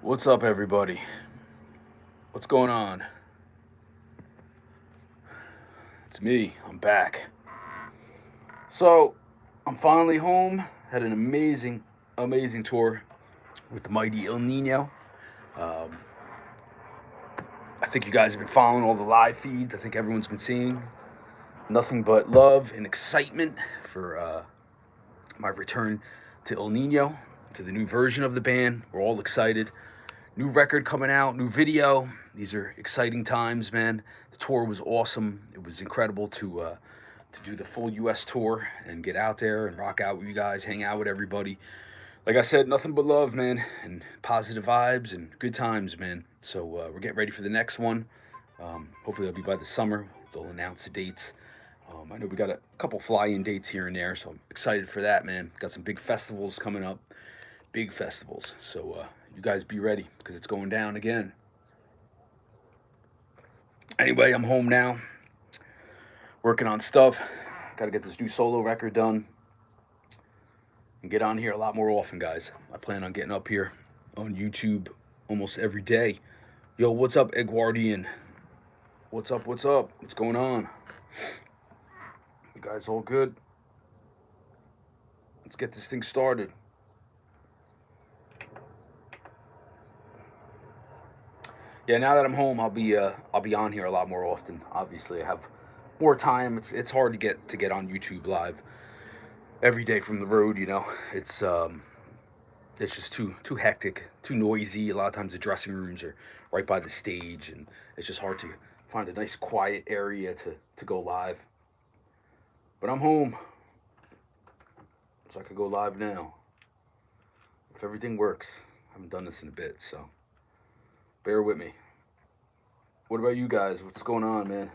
What's up, everybody? What's going on? It's me. I'm back. So, I'm finally home. Had an amazing tour with the mighty El Nino. Um, I think you guys have been following all the live feeds. I think everyone's been seeing nothing but love and excitement for my return to El Nino, to the new version of the band. We're all excited. New record coming out, new video. These are exciting times, man. The tour was awesome. It was incredible to do the full U.S. tour and get out there and rock out with you guys, hang out with everybody. Like I said, nothing but love, man, and positive vibes and good times, man. So we're getting ready for the next one. Hopefully that'll be by the summer. They'll announce the dates. I know we got a couple fly-in dates here and there, so I'm excited for that, man. Got some big festivals coming up, big festivals. So you guys be ready because it's going down again. Anyway, I'm home now, working on stuff. Got to get this new solo record done and get on here a lot more often, guys. I plan on getting up here on YouTube almost every day. Yo, what's up, Edwardian? What's up? What's up? What's going on? You guys all good? Let's get this thing started. Yeah, now that I'm home, I'll be on here a lot more often. Obviously, I have more time. It's hard to get on YouTube live every day from the road. You know, it's just too hectic, too noisy. A lot of times the dressing rooms are right by the stage, and it's just hard to find a nice quiet area to go live. But I'm home, so I could go live now if everything works. I haven't done this in a bit, so bear with me. What about you guys? What's going on, man?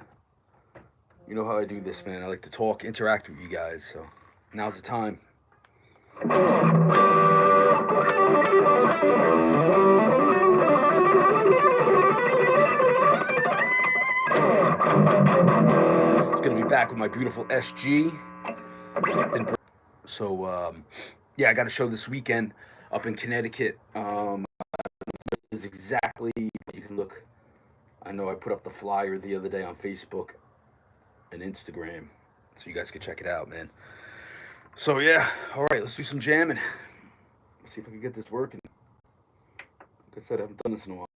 You know how I do this, man. I like to talk, interact with you guys, so now's the time. It's gonna be back with my beautiful SG. So yeah, I got a show this weekend up in Connecticut. Is exactly, you can look. I know I put up the flyer the other day on Facebook and Instagram, so you guys can check it out, man. So yeah, all right, let's do some jamming. Let's see if I can get this working. Like I said, I haven't done this in a while.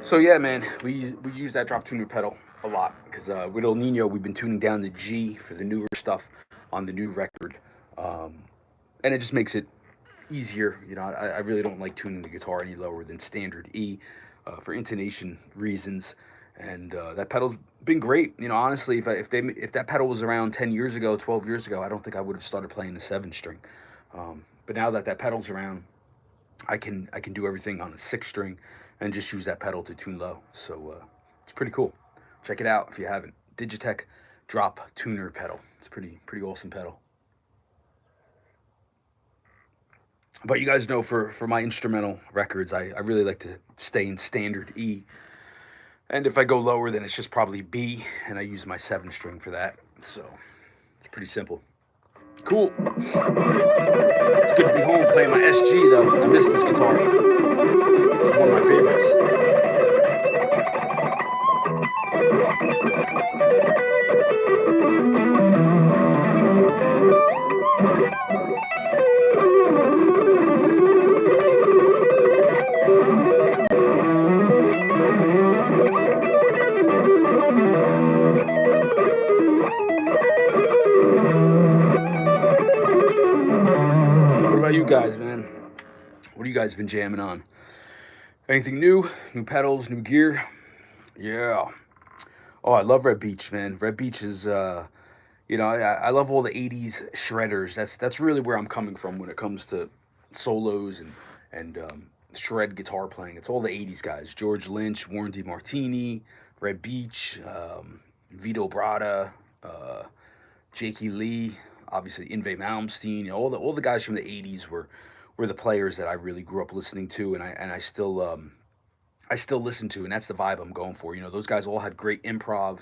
So yeah, man, we use that drop tuner pedal a lot because with El Nino we've been tuning down the G for the newer stuff on the new record, um, and it just makes it easier. You know, I really don't like tuning the guitar any lower than standard E for intonation reasons, and that pedal's been great. You know, honestly, if that pedal was around 10 years ago, 12 years ago, I don't think I would have started playing the 7 string. But now that that pedal's around, I can do everything on a 6 string and just use that pedal to tune low. So it's pretty cool. Check it out if you haven't. Digitech drop tuner pedal. It's pretty awesome pedal. But you guys know for my instrumental records, I really like to stay in standard E. And if I go lower, then it's just probably B, and I use my 7 string for that. So it's pretty simple. Cool. It's good to be home playing my SG though. I miss this guitar. It's one of my favorites. What about you guys, man? What have you guys been jamming on? Anything new? New pedals, new gear? Yeah. Oh, I love Red Beach, man. Red Beach is, I love all the '80s shredders. That's really where I'm coming from when it comes to solos and shred guitar playing. It's all the '80s guys: George Lynch, Warren DeMartini, Red Beach, Vito Bratta, uh, Jakey Lee, obviously Yngwie Malmsteen. You know, all the guys from the '80s were the players that I really grew up listening to, and I still listen to, and that's the vibe I'm going for. You know, those guys all had great improv.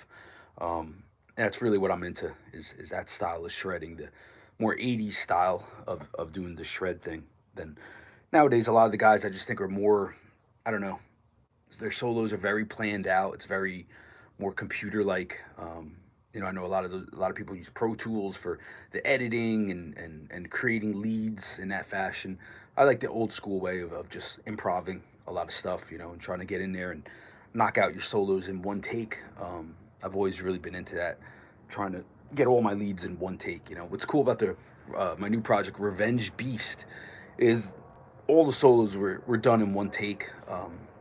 And that's really what I'm into is that style of shredding, the more '80s style of doing the shred thing. Than nowadays, a lot of the guys I just think are more, I don't know, their solos are very planned out. It's very more computer like. I know a lot of people use Pro Tools for the editing and creating leads in that fashion. I like the old school way of just improving a lot of stuff, and trying to get in there and knock out your solos in one take. I've always really been into that, trying to get all my leads in one take. What's cool about the my new project, Revenge Beast, is all the solos were done in one take.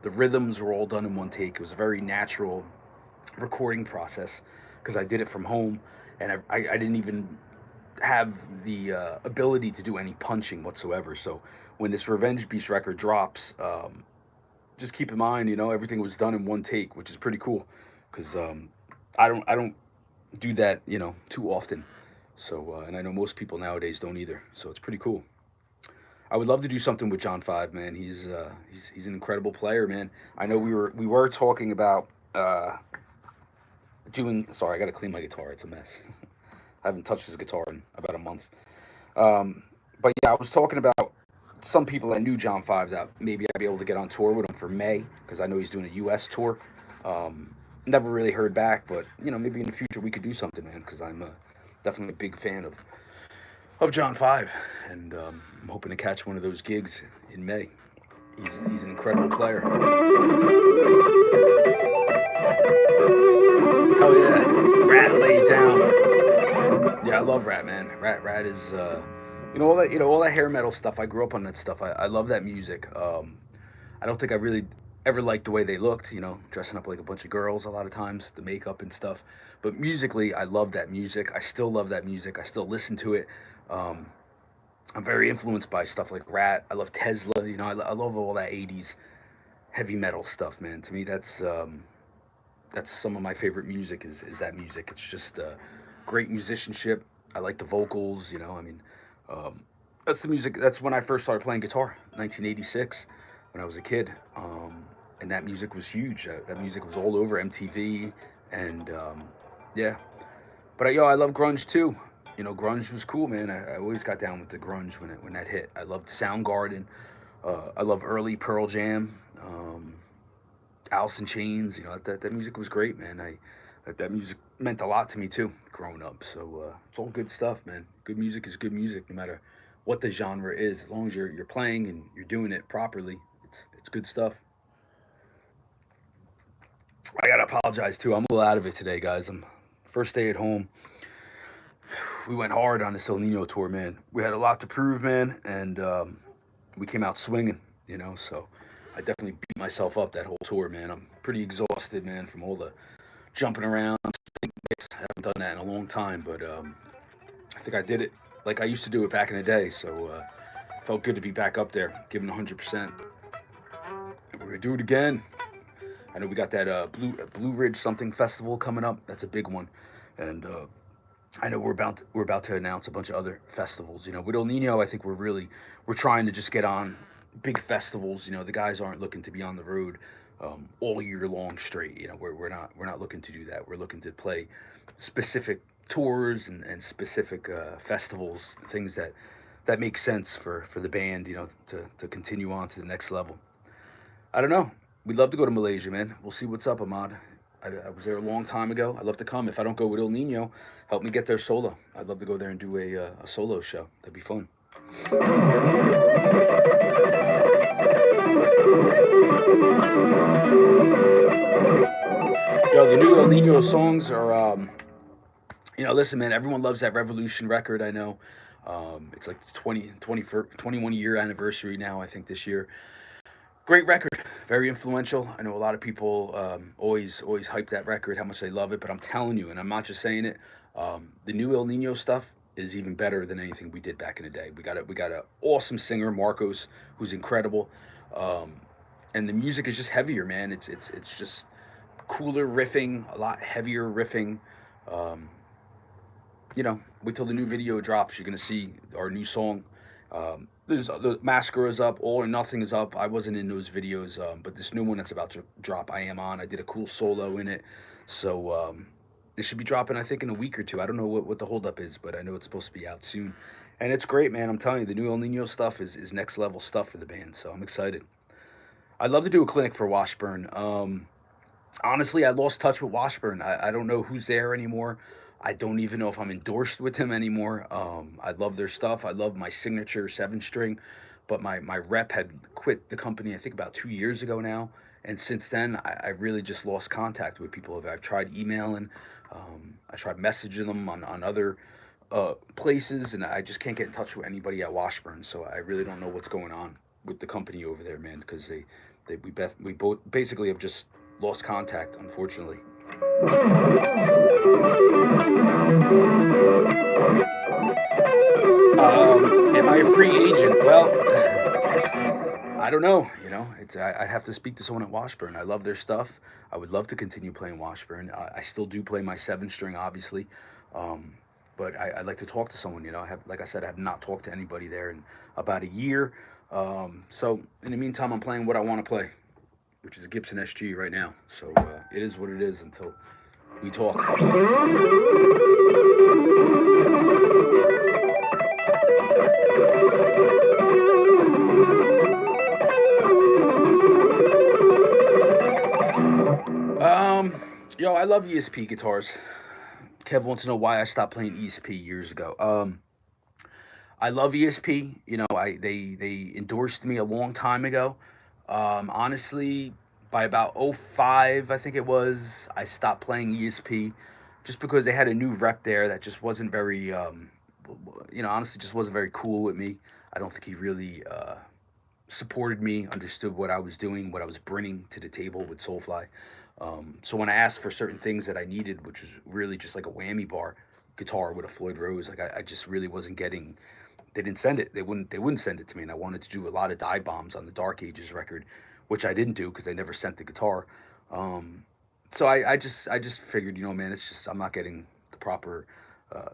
The rhythms were all done in one take. It was a very natural recording process because I did it from home, and I didn't even have the ability to do any punching whatsoever. So when this Revenge Beast record drops, just keep in mind, everything was done in one take, which is pretty cool because I don't do that, too often. So and I know most people nowadays don't either. So it's pretty cool. I would love to do something with John Five, man. He's an incredible player, man. I know we were talking about doing. Sorry, I got to clean my guitar. It's a mess. I haven't touched this guitar in about a month. But yeah, I was talking about some people that knew John Five that maybe I'd be able to get on tour with him for May because I know he's doing a U.S. tour. Never really heard back, but maybe in the future we could do something, man. Because I'm definitely a big fan of John Five, and I'm hoping to catch one of those gigs in May. He's an incredible player. Hell yeah, Rat laid down. Yeah, I love Rat, man. Rat is all that hair metal stuff. I grew up on that stuff. I love that music. I don't think I really ever liked the way they looked. Dressing up like a bunch of girls a lot of times, the makeup and stuff. But musically, I love that music. I still love that music. I still listen to it. I'm very influenced by stuff like Rat. I love Tesla. I love all that '80s heavy metal stuff, man. To me, that's some of my favorite music. Is that music? It's just great musicianship. I like the vocals. That's the music. That's when I first started playing guitar, 1986, when I was a kid. And that music was huge. That music was all over MTV, and yeah. But I love grunge too. Grunge was cool, man. I always got down with the grunge when that hit. I loved Soundgarden. I love early Pearl Jam, Alice in Chains. That music was great, man. That music meant a lot to me too. growing up. So it's all good stuff, man. Good music is good music, no matter what the genre is. As long as you're playing and you're doing it properly, it's good stuff. I gotta apologize too. I'm a little out of it today, guys. I'm first day at home. We went hard on this El Nino tour, man. We had a lot to prove, man, and we came out swinging, you know. So I definitely beat myself up that whole tour, man. I'm pretty exhausted, man, from all the jumping around. I haven't done that in a long time, but I think I did it like I used to do it back in the day. So felt good to be back up there, giving 100%. And we're gonna do it again. I know we got that Blue Ridge something festival coming up. That's a big one, and I know we're about to announce a bunch of other festivals. You know, with El Nino, I think we're trying to just get on big festivals. You know, the guys aren't looking to be on the road all year long straight. You know, we're not looking to do that. We're looking to play specific tours and specific festivals, things that make sense for the band. You know, to continue on to the next level. I don't know. We'd love to go to Malaysia, man. We'll see what's up, Ahmad. I was there a long time ago. I'd love to come. If I don't go with El Nino, help me get there solo. I'd love to go there and do a solo show. That'd be fun. Yo, the new El Nino songs are, listen, man, everyone loves that Revolution record, I know. It's like 21 year anniversary now, I think, this year. Great record, very influential. I know a lot of people always hype that record, how much they love it. But I'm telling you, and I'm not just saying it, the new El Nino stuff is even better than anything we did back in the day. We got a awesome singer, Marcos, who's incredible, um, and the music is just heavier, man. It's just cooler riffing, a lot heavier riffing. Um, Wait till the new video drops. You're gonna see our new song. There's the Mascara is up, All or Nothing is up. I wasn't in those videos, but this new one that's about to drop, I am on. I did a cool solo in it, so it should be dropping, I think, in a week or two. I don't know what the holdup is, but I know it's supposed to be out soon, and it's great, man. I'm telling you, the new El Nino stuff is next level stuff for the band, so I'm excited. I'd love to do a clinic for Washburn. Honestly, I lost touch with Washburn. I don't know who's there anymore. I don't even know if I'm endorsed with him anymore. I love their stuff. I love my signature seven string, but my rep had quit the company, I think, about 2 years ago now. And since then, I really just lost contact with people. I've tried emailing, I tried messaging them on other places, and I just can't get in touch with anybody at Washburn. So I really don't know what's going on with the company over there, man, because we both basically have just lost contact, unfortunately. Am I a free agent? Well, I don't know. You know, I'd have to speak to someone at Washburn. I love their stuff. I would love to continue playing Washburn. I still do play my seven string, obviously, um, but I'd like to talk to someone. You know, like I said, I have not talked to anybody there in about a year. So in the meantime, I'm playing what I want to play, which is a Gibson SG right now. So it is what it is until we talk. Yo, I love ESP guitars. Kev wants to know why I stopped playing ESP years ago. I love ESP. You know, they endorsed me a long time ago. Honestly, by about '05, I think it was, I stopped playing ESP just because they had a new rep there that just wasn't very, honestly, just wasn't very cool with me. I don't think he really supported me, understood what I was doing, what I was bringing to the table with Soulfly. So when I asked for certain things that I needed, which was really just like a whammy bar guitar with a Floyd Rose, like I just really wasn't getting. They didn't send it. They wouldn't send it to me, and I wanted to do a lot of dive bombs on the Dark Ages record, which I didn't do because they never sent the guitar. Um, so I just figured, man, it's just I'm not getting the proper uh,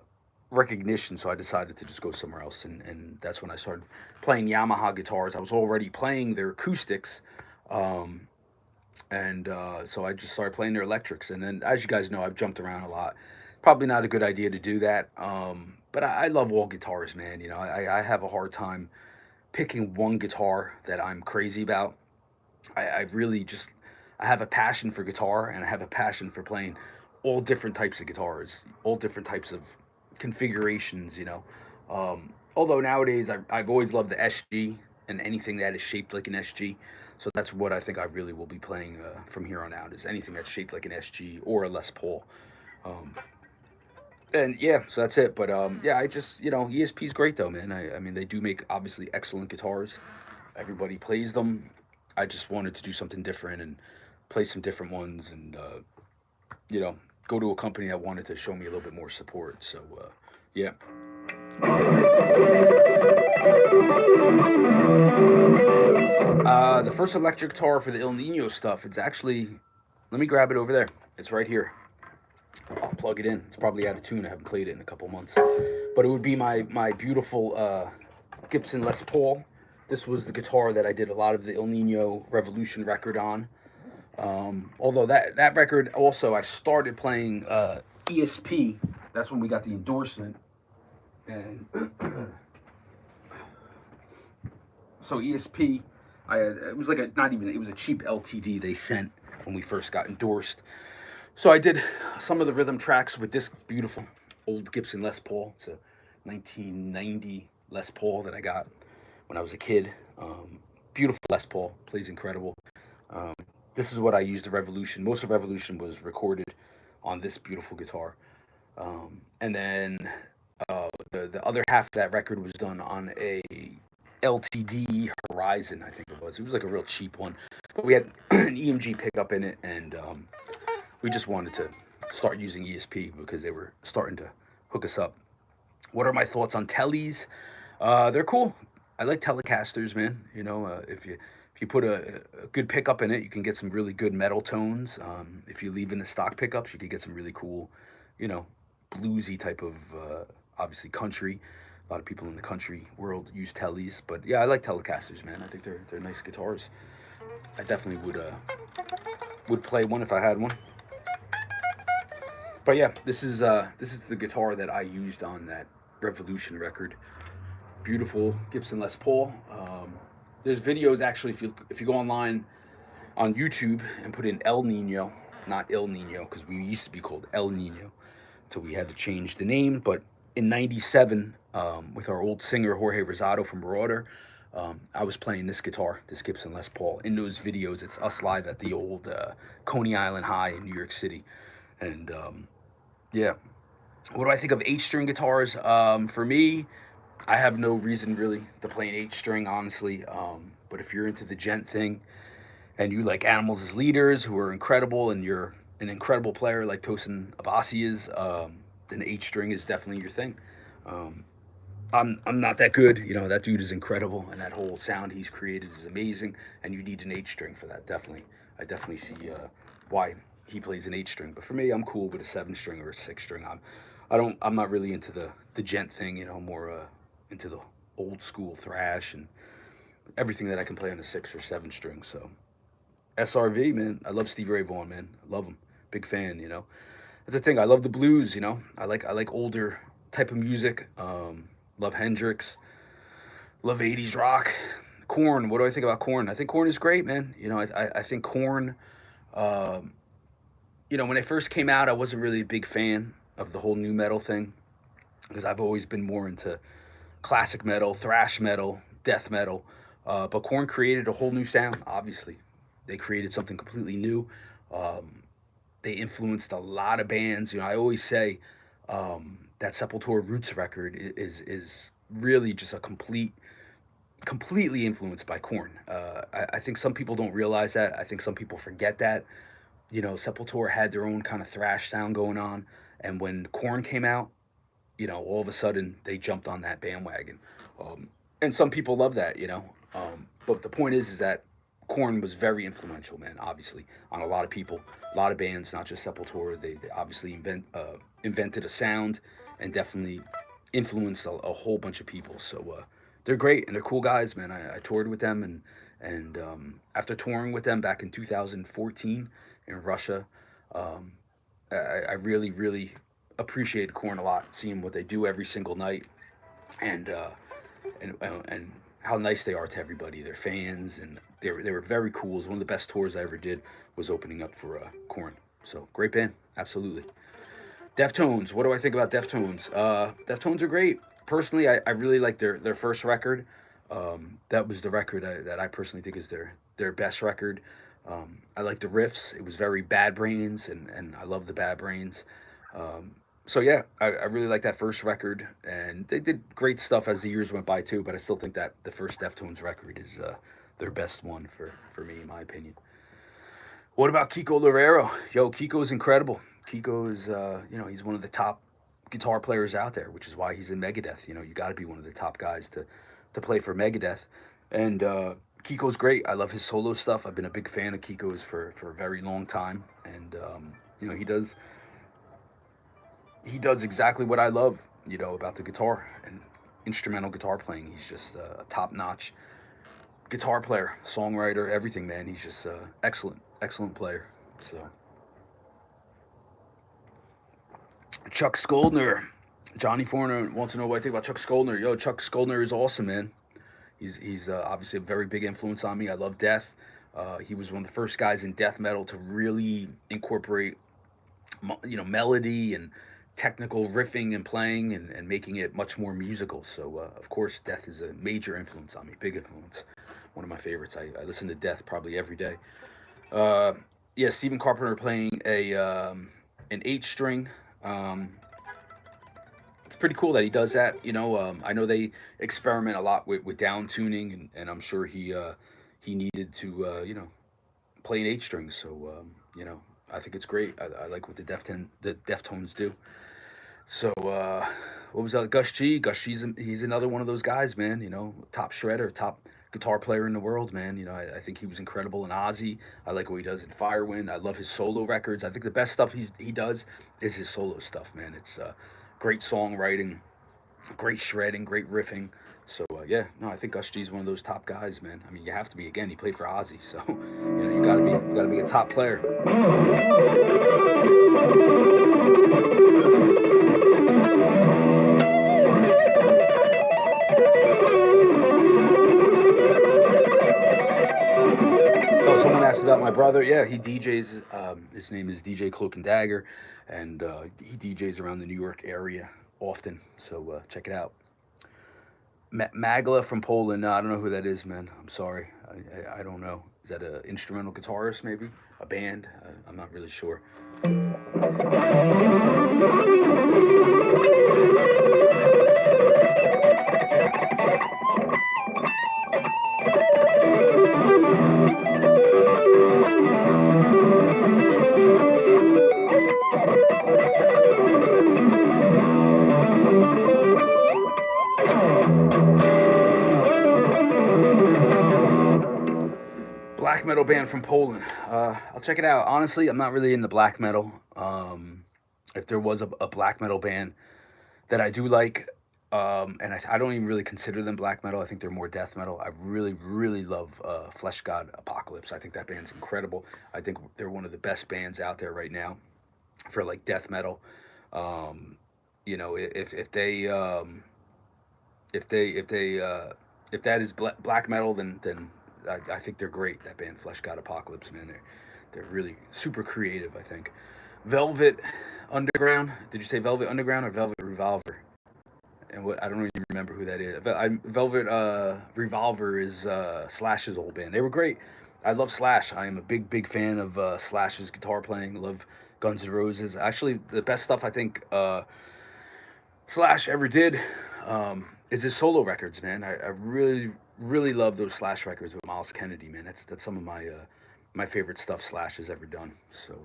recognition, so I decided to just go somewhere else, and that's when I started playing Yamaha guitars. I was already playing their acoustics, um, and so I just started playing their electrics. And then, as you guys know, I've jumped around a lot. Probably not a good idea to do that, but I love all guitars, man. I have a hard time picking one guitar that I'm crazy about. I really just I have a passion for guitar, and I have a passion for playing all different types of guitars, all different types of configurations, you know. Although nowadays I've always loved the SG and anything that is shaped like an SG. So that's what I think I really will be playing from here on out, is anything that's shaped like an SG or a Les Paul. Um, and yeah, so that's it. But yeah, I just, you know, ESP's great though, man. I mean, they do make obviously excellent guitars. Everybody plays them. I just wanted to do something different and play some different ones, and you know, go to a company that wanted to show me a little bit more support. So yeah. The first electric guitar for the El Nino stuff, it's actually, let me grab it over there. It's right here. I'll plug it in. It's probably out of tune. I haven't played it in a couple months. But it would be my beautiful Gibson Les Paul. This was the guitar that I did a lot of the El Nino Revolution record on. Although that record also, I started playing ESP. That's when we got the endorsement. And so ESP, it was like it was a cheap LTD they sent when we first got endorsed. So I did some of the rhythm tracks with this beautiful old Gibson Les Paul. It's a 1990 Les Paul that I got when I was a kid. Beautiful Les Paul, plays incredible. Um, this is what I used the Revolution. Most of Revolution was recorded on this beautiful guitar. And then the other half of that record was done on a LTD Horizon, I think it was. It was like a real cheap one. But we had an EMG pickup in it, and we just wanted to start using ESP because they were starting to hook us up. What are my thoughts on tellies? They're cool. I like Telecasters, man. You know, if you put a good pickup in it, you can get some really good metal tones. If you leave in the stock pickups, you could get some really cool, you know, bluesy type of obviously country. A lot of people in the country world use tellies, but yeah, I like Telecasters, man. I think they're nice guitars. I definitely would play one if I had one. But yeah, this is the guitar that I used on that Revolution record. Beautiful Gibson Les Paul. There's videos actually, if you go online on YouTube and put in El Nino, not El Nino, because we used to be called El Nino until we had to change the name. But in '97, with our old singer Jorge Rosado from Marauder, I was playing this guitar, this Gibson Les Paul. In those videos, it's us live at the old Coney Island High in New York City. And yeah, what do I think of H-string guitars? For me, I have no reason really to play an H-string, honestly. But if you're into the gent thing and you like animals as leaders who are incredible, and you're an incredible player like Tosin Abasi is, then H-string is definitely your thing. Um, I'm not that good, you know. That dude is incredible, and that whole sound he's created is amazing. And you need an H-string for that, definitely. I definitely see why he plays an H-string. But for me, I'm cool with a 7-string or a 6-string. I'm not really into the gent thing, you know. More into the old school thrash and everything that I can play on a 6 or 7-string. So SRV, man, I love Stevie Ray Vaughan, man. I love him, big fan, you know. That's the thing. I love the blues, you know. I like older type of music. Love Hendrix. Love '80s rock. Korn. What do I think about Korn? I think Korn is great, man. You know, I think Korn. Um, you know, when it first came out, I wasn't really a big fan of the whole new metal thing because I've always been more into classic metal, thrash metal, death metal. But Korn created a whole new sound. Obviously, they created something completely new. Um, they influenced a lot of bands. You know, I always say that Sepultura Roots record is really just a completely influenced by Korn. I think some people don't realize that. I think some people forget that. You know, Sepultura had their own kind of thrash sound going on, and when Korn came out, you know, all of a sudden they jumped on that bandwagon. And some people love that, you know. But the point is that Korn was very influential, man. Obviously, on a lot of people, a lot of bands, not just Sepultura. They obviously invented a sound and definitely influenced a whole bunch of people. So they're great and they're cool guys, man. I toured with them, and after touring with them back in 2014 in Russia, um, I really appreciated Korn a lot, seeing what they do every single night, and and how nice they are to everybody, their fans, and they were very cool. It was one of the best tours I ever did, was opening up for Korn. So great band, absolutely. Deftones. What do I think about Deftones? Deftones are great. Personally, I really like their first record. That was the record that I personally think is their best record. I like the riffs. It was very Bad Brains, and I love the Bad Brains. Um, so yeah, I really like that first record, and they did great stuff as the years went by too. But I still think that the first Deftones record is their best one for me, in my opinion. What about Kiko Loureiro? Yo, Kiko is incredible. Kiko is, he's one of the top guitar players out there, which is why he's in Megadeth. You know, you got to be one of the top guys to play for Megadeth. And Kiko's great. I love his solo stuff. I've been a big fan of Kiko's for a very long time. And, he does exactly what I love, about the guitar and instrumental guitar playing. He's just a top notch guitar player, songwriter, everything, man. He's just excellent, excellent player. So Chuck Scoldner, Johnny Foreigner wants to know what I think about Chuck Scoldner. Yo, Chuck Scoldner is awesome, man. He's obviously a very big influence on me. I love death. He was one of the first guys in death metal to really incorporate, melody and technical riffing and playing and making it much more musical. So, of course, death is a major influence on me, big influence. One of my favorites. I listen to death probably every day. Uh, yeah, Stephen Carpenter playing an eight string. Um, it's pretty cool that he does that. I know they experiment a lot with down tuning, and I'm sure he needed to play an eight string. So I think it's great. I like what the Deftones do. So what was that? Gus G. Gus G's he's another one of those guys, man. Top shredder, top guitar player in the world, man. I think he was incredible in Ozzy. I like what he does in Firewind. I love his solo records. I think the best stuff he does is his solo stuff, man. It's great songwriting, great shredding, great riffing. So yeah, no, I think Gus G's one of those top guys, man. I mean, you have to be. Again, he played for Ozzy, so you gotta be a top player. Oh, someone asked about my brother. Yeah, he DJs. His name is DJ Cloak and Dagger, and he DJs around the New York area often. So check it out. Magla from Poland. No, I don't know who that is, man. I'm sorry. I don't know. Is that an instrumental guitarist, maybe? A band? I'm not really sure. Black metal band from Poland. I'll check it out. Honestly, I'm not really into black metal. If there was a black metal band that I do like, and I don't even really consider them black metal. I think they're more death metal. I really, really love Flesh God Apocalypse. I think that band's incredible. I think they're one of the best bands out there right now for like death metal. If that is black metal, then I think they're great. That band, Flesh God Apocalypse, man, they're really super creative. I think. Velvet Underground. Did you say Velvet Underground or Velvet Revolver? And what I don't even remember who that is. Velvet Revolver is Slash's old band. They were great. I love Slash. I am a big fan of Slash's guitar playing. Love Guns N' Roses. Actually, the best stuff I think Slash ever did is his solo records, man. I really love those Slash records with Miles Kennedy, man. That's some of my favorite stuff Slash has ever done. So,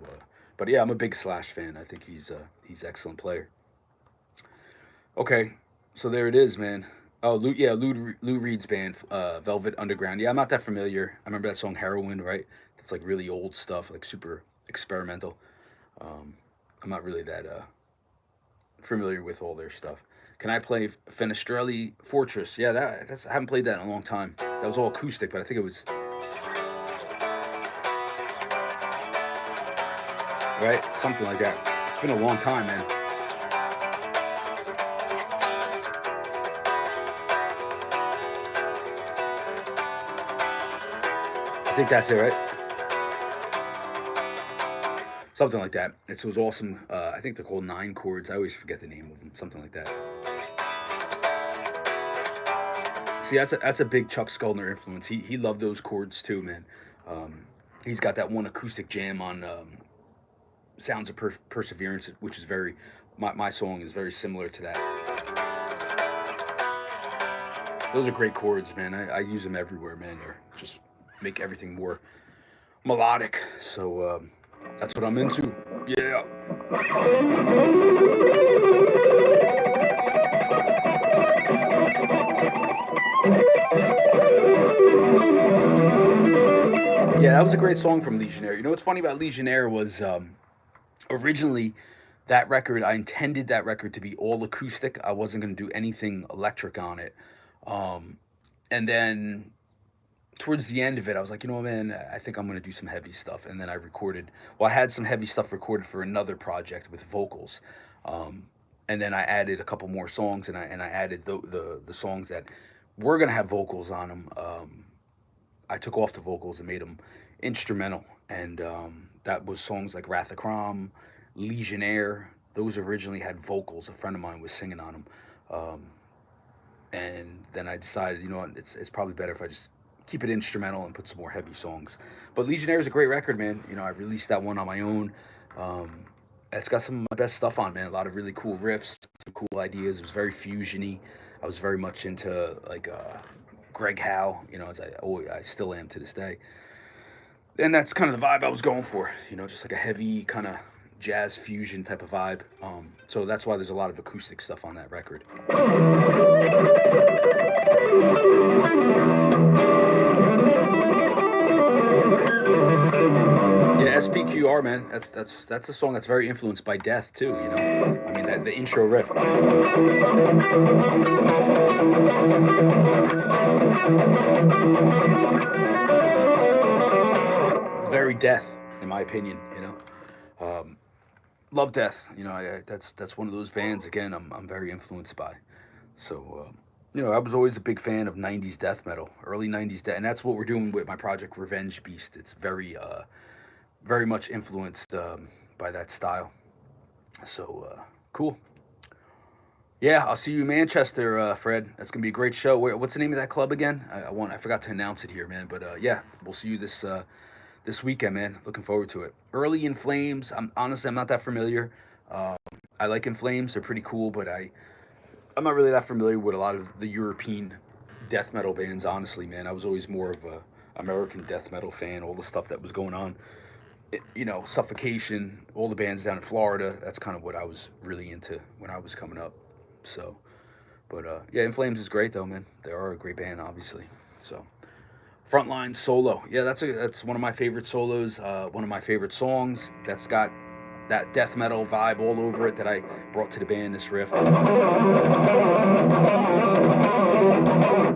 but yeah, I'm a big Slash fan. I think he's excellent player. Okay, so there it is, man. Oh, Lou Reed's band, Velvet Underground. Yeah, I'm not that familiar. I remember that song Heroin, right? It's like really old stuff, like super experimental. Um, I'm not really that familiar with all their stuff. Can I play Fenestrelli Fortress? Yeah, that's I haven't played that in a long time. That was all acoustic, but I think it was right, something like that. It's been a long time, man. I think that's it, right? something like that. It was awesome. I think they're called 9 chords. I always forget the name of them, something like that. See, that's a big Chuck Schuldiner influence. He loved those chords too, man. Um, he's got that one acoustic jam on Sounds of Perseverance, which is very my song is very similar to that. Those are great chords, man. I use them everywhere, man. They're just make everything more melodic. So that's what I'm into. Yeah. Yeah, that was a great song from Legionnaire. You know what's funny about Legionnaire was originally that record, I intended that record to be all acoustic. I wasn't going to do anything electric on it. Um, and then towards the end of it, I was like, you know, man, I think I'm going to do some heavy stuff. And then I recorded, well, I had some heavy stuff recorded for another project with vocals. Um, and then I added a couple more songs, and I added the songs that were going to have vocals on them. I took off the vocals and made them instrumental. And that was songs like Wrath of Crom, Legionnaire. Those originally had vocals. A friend of mine was singing on them. Um, and then I decided, you know what, it's probably better if I just keep it instrumental and put some more heavy songs. But Legionnaire is a great record, man. You know, I released that one on my own. Um, it's got some of my best stuff on, man. A lot of really cool riffs, some cool ideas. It was very fusiony. I was very much into like Greg Howe, you know, as I still am to this day. And that's kind of the vibe I was going for, you know, just like a heavy kind of jazz fusion type of vibe. So that's why there's a lot of acoustic stuff on that record. Yeah, SPQR, man. That's a song that's very influenced by Death too. You know, I mean that the intro riff. Very Death, in my opinion. You know, love Death. You know, that's one of those bands. Again, I'm very influenced by. So. You know, I was always a big fan of '90s death metal, early '90s death, and that's what we're doing with my project Revenge Beast. It's very much influenced by that style. So cool. Yeah, I'll see you in Manchester, Fred. That's gonna be a great show. What's the name of that club again? I forgot to announce it here, man. But yeah, we'll see you this weekend, man. Looking forward to it. Early in Flames. I'm not that familiar. I like In Flames. They're pretty cool, but I'm not really that familiar with a lot of the European death metal bands. Honestly, man, I was always more of a American death metal fan. All the stuff that was going on, you know, Suffocation, all the bands down in Florida. That's kind of what I was really into when I was coming up. So, but yeah, In Flames is great though, man. They are a great band, obviously. So, Frontline solo, yeah, that's one of my favorite solos. One of my favorite songs. That's got that death metal vibe all over it that I brought to the band. This riff.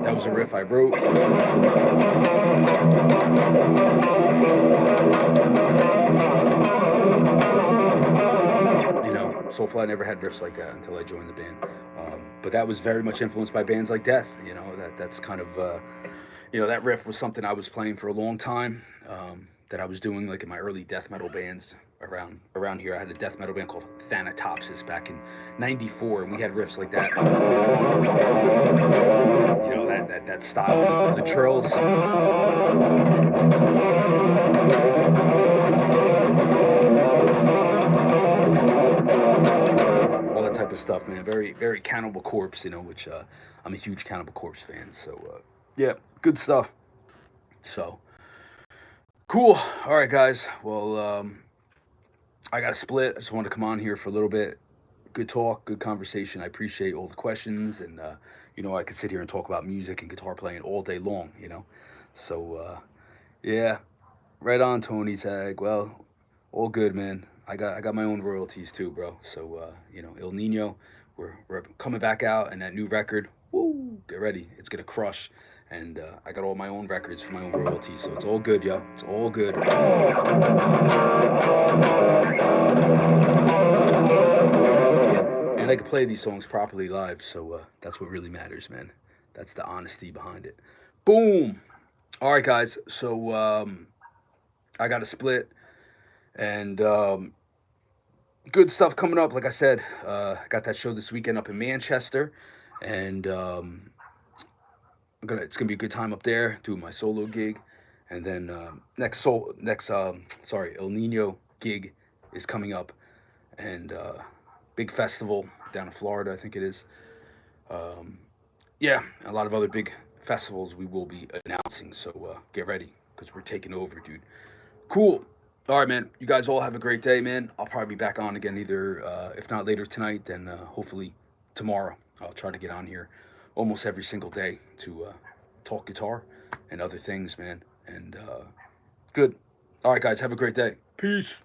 That was a riff I wrote. You know, Soulfly never had riffs like that until I joined the band. But that was very much influenced by bands like Death. You know, that's kind of you know, that riff was something I was playing for a long time. That I was doing like in my early death metal bands around here. I had a death metal band called Thanatopsis back in '94, and we had riffs like that. You know, that style, the trills. All that type of stuff, man. Very Cannibal Corpse, you know, which I'm a huge Cannibal Corpse fan. So yeah, good stuff. So cool. All right, guys. Well, I got to split. I just wanted to come on here for a little bit. Good talk, good conversation. I appreciate all the questions, and you know, I could sit here and talk about music and guitar playing all day long. You know, so yeah, right on, Tony Tag. Well, all good, man. I got my own royalties too, bro. So you know, El Nino, we're coming back out, and that new record. Woo! Get ready, it's gonna crush. And I got all my own records for my own royalties, so it's all good, yo. It's all good. And I can play these songs properly live, so that's what really matters, man. That's the honesty behind it. Boom. All right, guys. So I got to split. And good stuff coming up. Like I said, got that show this weekend up in Manchester, and it's gonna be a good time up there doing my solo gig, and then next El Nino gig is coming up, and big festival down in Florida, I think it is. Um, yeah, a lot of other big festivals we will be announcing. So get ready because we're taking over, dude. Cool. All right, man. You guys all have a great day, man. I'll probably be back on again either, if not later tonight, then hopefully tomorrow. I'll try to get on here almost every single day to talk guitar and other things, man. And good. All right, guys. Have a great day. Peace.